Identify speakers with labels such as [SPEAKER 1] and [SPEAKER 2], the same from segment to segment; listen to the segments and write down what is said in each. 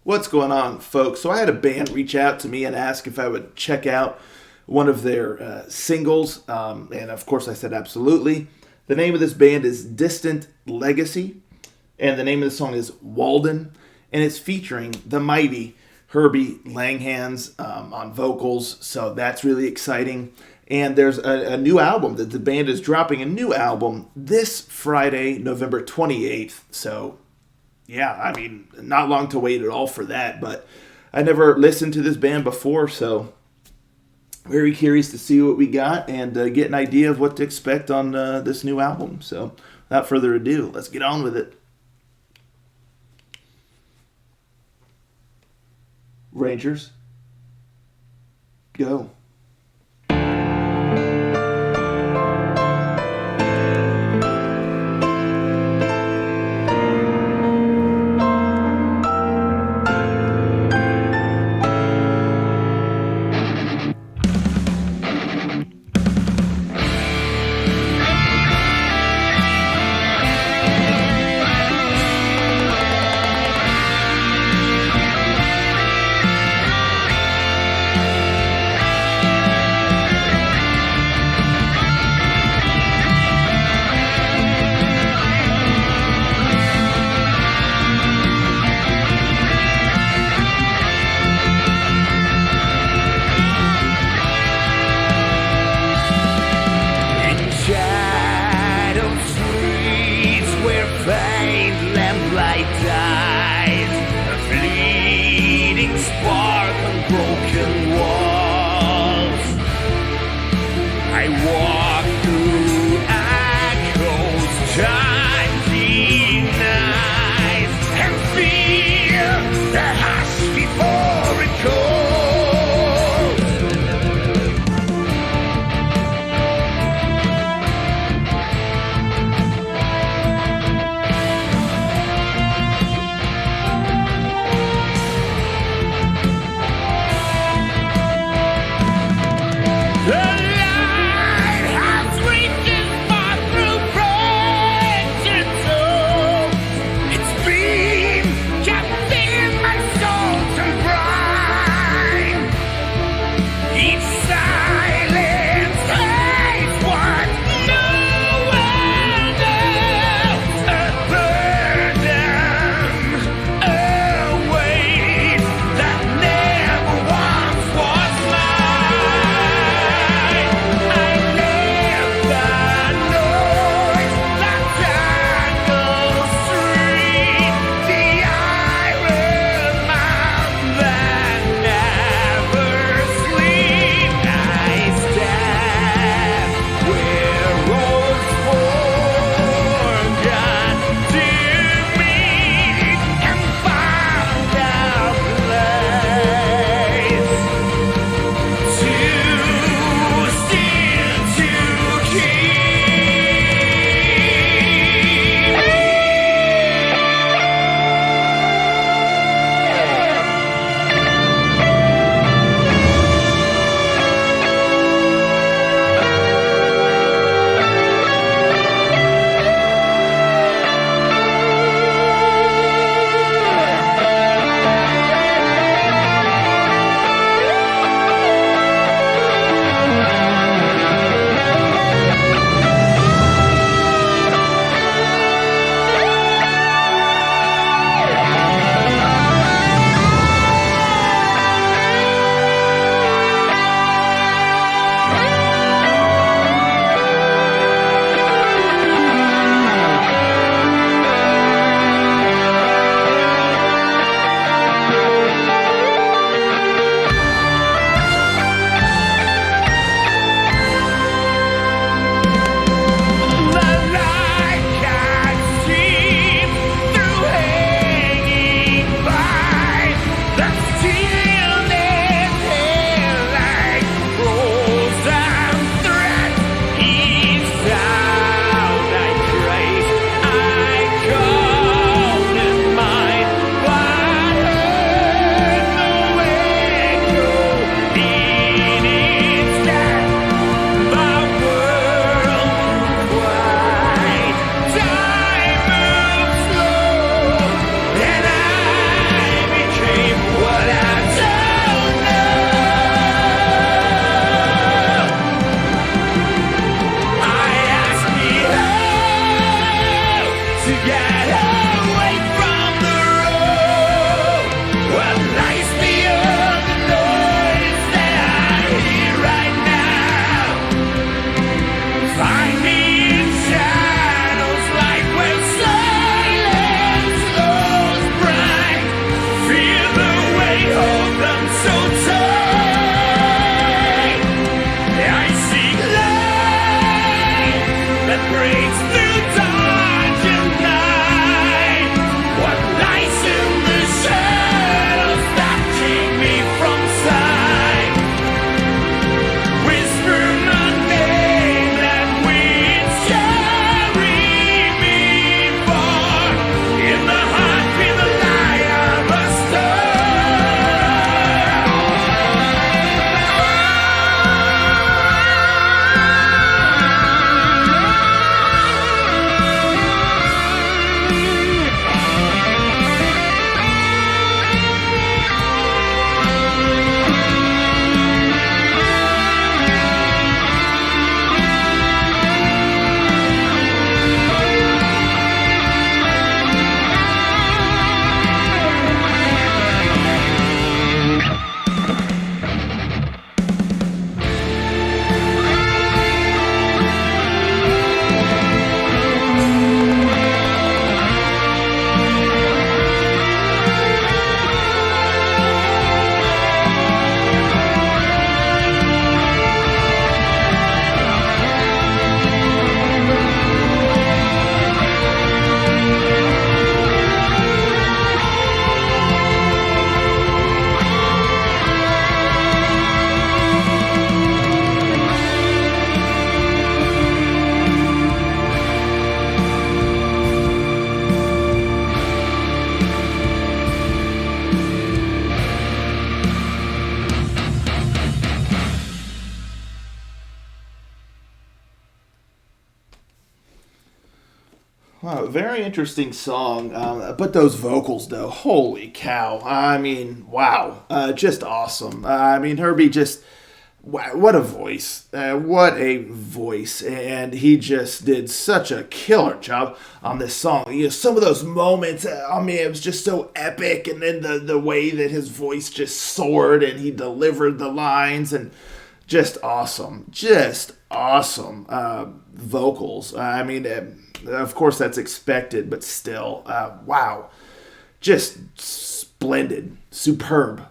[SPEAKER 1] What's going on, folks? So I had a band reach out to me and ask if I would check out one of their singles, and of course I said absolutely. The name of this band is Distant Legacy, and the name of the song is Walden, and it's featuring the mighty Herbie Langhans on vocals, so that's really exciting. And there's a new album that the band is dropping a new album this Friday, November 28th, so yeah, I mean, not long to wait at all for that, but I never listened to this band before, so very curious to see what we got and get an idea of what to expect on this new album. So without further ado, let's get on with it. Rangers, go.
[SPEAKER 2] Faint lamplight dies, a fleeting spark on broken walls. I walk through echoes, time denies, and feel the hush before it calls. It's been capturing my soul.
[SPEAKER 1] very interesting song. But those vocals, though, holy cow! I mean, wow, just awesome. I mean, Herbie just. What a voice. What a voice. And he just did such a killer job on this song. You know, some of those moments, I mean, it was just so epic. And then the way that his voice just soared and he delivered the lines and just awesome. Just awesome vocals. I mean, of course that's expected, but still, wow. Just splendid. Superb.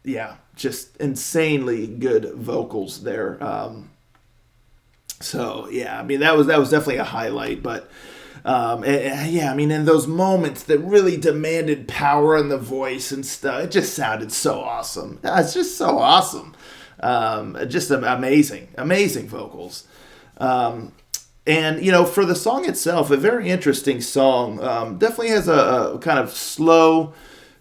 [SPEAKER 1] Yeah, just insanely good vocals there. So yeah, I mean that was definitely a highlight. But yeah, I mean, in those moments that really demanded power in the voice and stuff, it just sounded so awesome. It's just so awesome. Just amazing vocals. And you know, for the song itself, a very interesting song. Definitely has a kind of slow,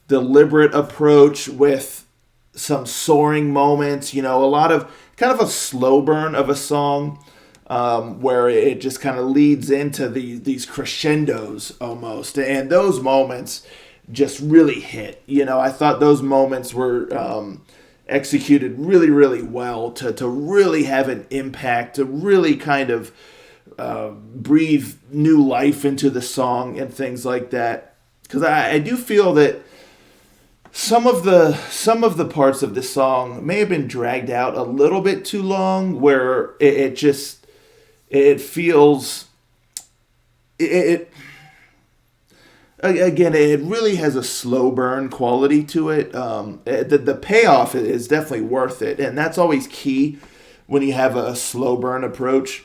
[SPEAKER 1] deliberate approach with some soaring moments, you know, a lot of kind of a slow burn of a song, where it just kind of leads into these crescendos almost. And those moments just really hit. You know, I thought those moments were executed really, really well to really have an impact, to really kind of breathe new life into the song and things like that. Because I do feel that some of the parts of this song may have been dragged out a little bit too long, where it feels again, it really has a slow burn quality to it. The payoff is definitely worth it, and that's always key when you have a slow burn approach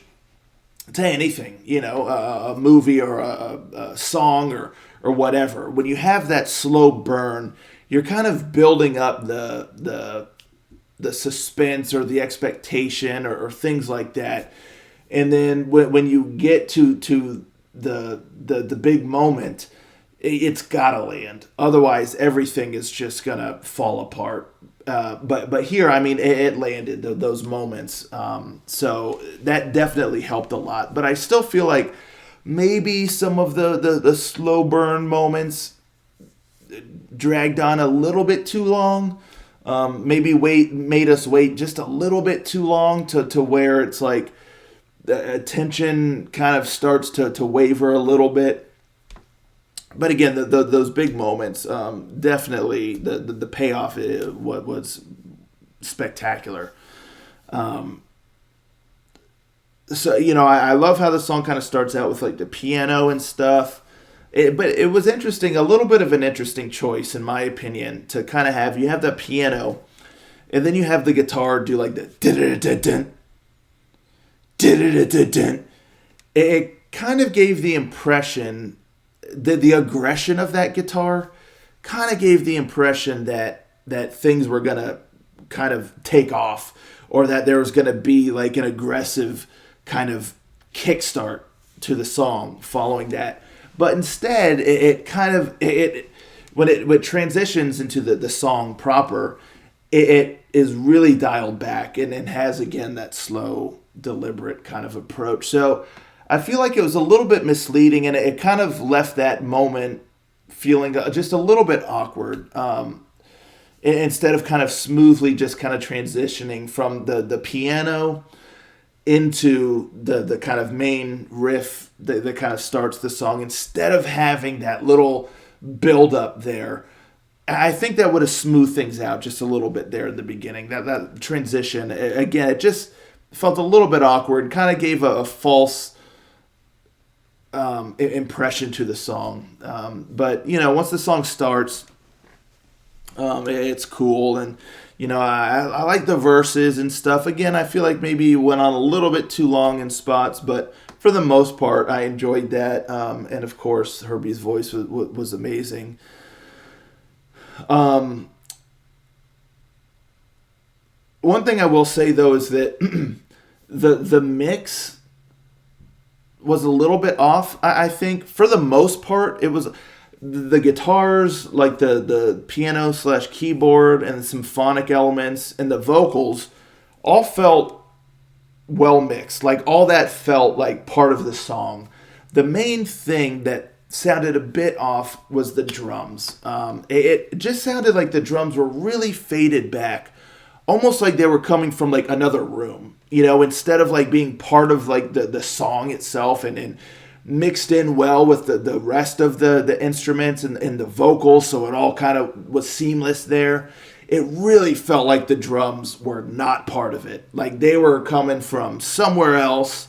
[SPEAKER 1] to anything, you know, a movie or a song or whatever. When you have that slow burn, you're kind of building up the suspense or the expectation or things like that. And then when you get to the big moment, it's gotta land. Otherwise, everything is just gonna fall apart. But here, I mean, it landed those moments. So that definitely helped a lot. But I still feel like maybe some of the slow burn moments dragged on a little bit too long. Maybe made us wait just a little bit too long to where it's like the attention kind of starts to waver a little bit. But again, those big moments, definitely the payoff was spectacular. So, you know, I love how the song kind of starts out with like the piano and stuff. But it was interesting, a little bit of an interesting choice, in my opinion, to kind of you have the piano, and then you have the guitar do like the dun dun dun dun. It kind of gave the impression, the aggression of that guitar kind of gave the impression that things were going to kind of take off, or that there was going to be like an aggressive kind of kickstart to the song following that. But instead, when it transitions into the song proper, it is really dialed back and has, again, that slow, deliberate kind of approach. So I feel like it was a little bit misleading, and it kind of left that moment feeling just a little bit awkward. Instead of kind of smoothly just kind of transitioning from the piano into the kind of main riff that kind of starts the song, instead of having that little build up there. I think that would have smoothed things out just a little bit there in the beginning. That transition, again, it just felt a little bit awkward, kind of gave a false impression to the song. But, you know, once the song starts, it's cool. And, you know, I like the verses and stuff. Again, I feel like maybe it went on a little bit too long in spots, but for the most part, I enjoyed that. And of course, Herbie's voice was amazing. One thing I will say though is that the mix was a little bit off. I think for the most part, it was. The guitars, like the piano / keyboard and the symphonic elements and the vocals all felt well mixed. Like all that felt like part of the song. The main thing that sounded a bit off was the drums. It just sounded like the drums were really faded back, almost like they were coming from like another room, instead of like being part of like the song itself and mixed in well with the rest of the instruments and the vocals, so it all kind of was seamless there. It really felt like the drums were not part of it. Like they were coming from somewhere else,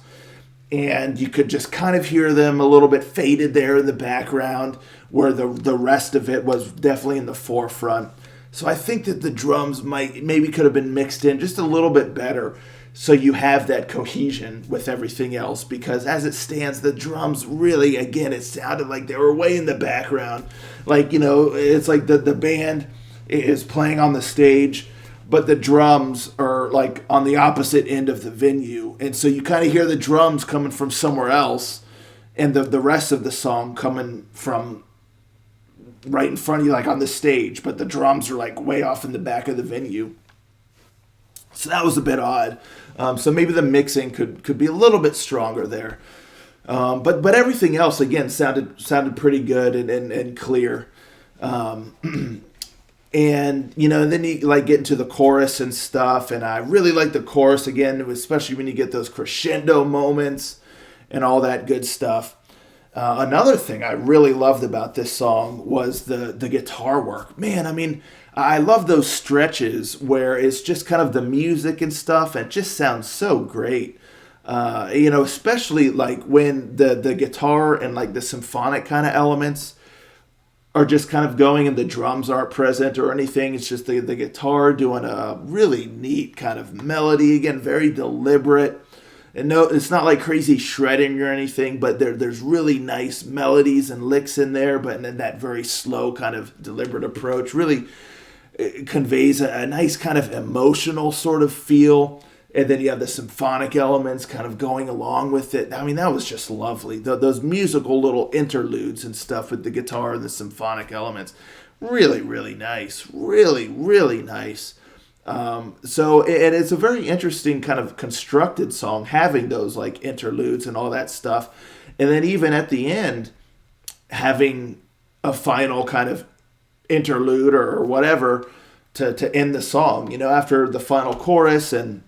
[SPEAKER 1] and you could just kind of hear them a little bit faded there in the background, where the rest of it was definitely in the forefront. So I think that the drums maybe could have been mixed in just a little bit better, so you have that cohesion with everything else. Because as it stands, the drums really, again, it sounded like they were way in the background. Like, it's like the band is playing on the stage, but the drums are like on the opposite end of the venue. And so you kind of hear the drums coming from somewhere else, and the rest of the song coming from right in front of you, like on the stage, but the drums are like way off in the back of the venue. So that was a bit odd. So maybe the mixing could be a little bit stronger there. But everything else, again, sounded pretty good and clear. And, then you like get into the chorus and stuff. And I really like the chorus again, especially when you get those crescendo moments and all that good stuff. Another thing I really loved about this song was the guitar work. Man, I mean, I love those stretches where it's just kind of the music and stuff, and it just sounds so great. Especially like when the guitar and like the symphonic kind of elements are just kind of going and the drums aren't present or anything. It's just the guitar doing a really neat kind of melody. Again, very deliberate. And no, it's not like crazy shredding or anything, but there's really nice melodies and licks in there, but in that very slow kind of deliberate approach really conveys a nice kind of emotional sort of feel. And then you have the symphonic elements kind of going along with it. I mean, that was just lovely. Those musical little interludes and stuff with the guitar and the symphonic elements. Really, really nice. Really, really nice. And it's a very interesting kind of constructed song, having those like interludes and all that stuff. And then even at the end, having a final kind of interlude or whatever to end the song, after the final chorus and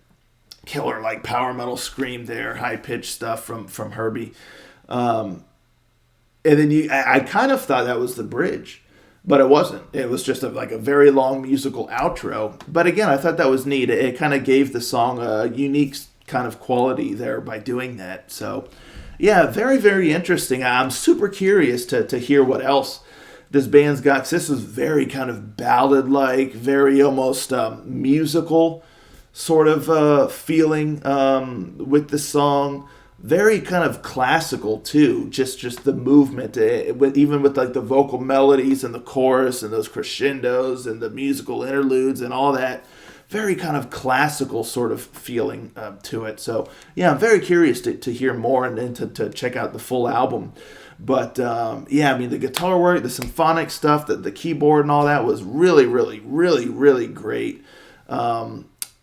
[SPEAKER 1] killer like power metal scream there, high pitched stuff from Herbie. And then I kind of thought that was the bridge, but it wasn't. It was just like a very long musical outro. But again, I thought that was neat. It kind of gave the song a unique kind of quality there by doing that. So yeah, very, very interesting. I'm super curious to hear what else this band's got, 'cause this was very kind of ballad-like, very almost musical sort of feeling with the song. Very kind of classical too, just the movement, even with like the vocal melodies and the chorus and those crescendos and the musical interludes and all that. Very kind of classical sort of feeling to it. So yeah, I'm very curious to hear more and to check out the full album. But yeah, I mean, the guitar work, the symphonic stuff, the keyboard and all that was really, really, really, really great.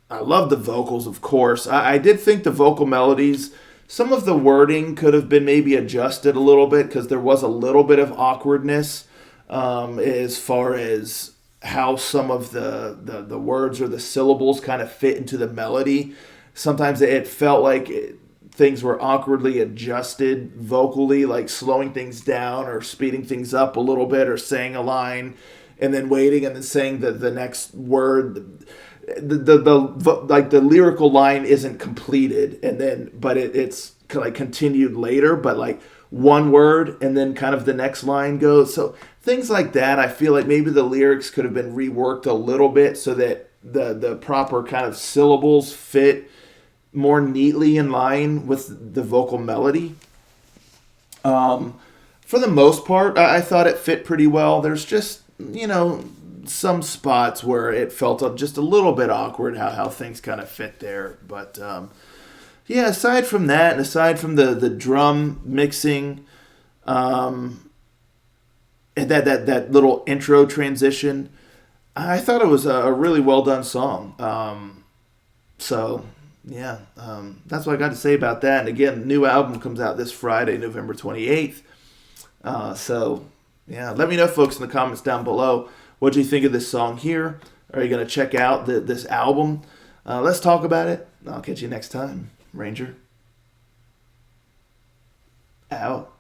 [SPEAKER 1] I love the vocals, of course. I did think the vocal melodies, some of the wording could have been maybe adjusted a little bit, because there was a little bit of awkwardness as far as how some of the words or the syllables kind of fit into the melody. Sometimes it felt like things were awkwardly adjusted vocally, like slowing things down or speeding things up a little bit, or saying a line and then waiting and then saying the next word. The lyrical line isn't completed, and then it's like continued later, but like one word and then kind of the next line goes. So things like that, I feel like maybe the lyrics could have been reworked a little bit so that the proper kind of syllables fit more neatly in line with the vocal melody. For the most part, I thought it fit pretty well. There's just, some spots where it felt just a little bit awkward how things kind of fit there. But yeah, aside from that, and aside from the drum mixing, and that little intro transition, I thought it was a really well done song. So Yeah, that's what I got to say about that. And again, new album comes out this Friday, November 28th. So, yeah, let me know, folks, in the comments down below. What do you think of this song here? Are you going to check out this album? Let's talk about it. I'll catch you next time. Ranger. Out.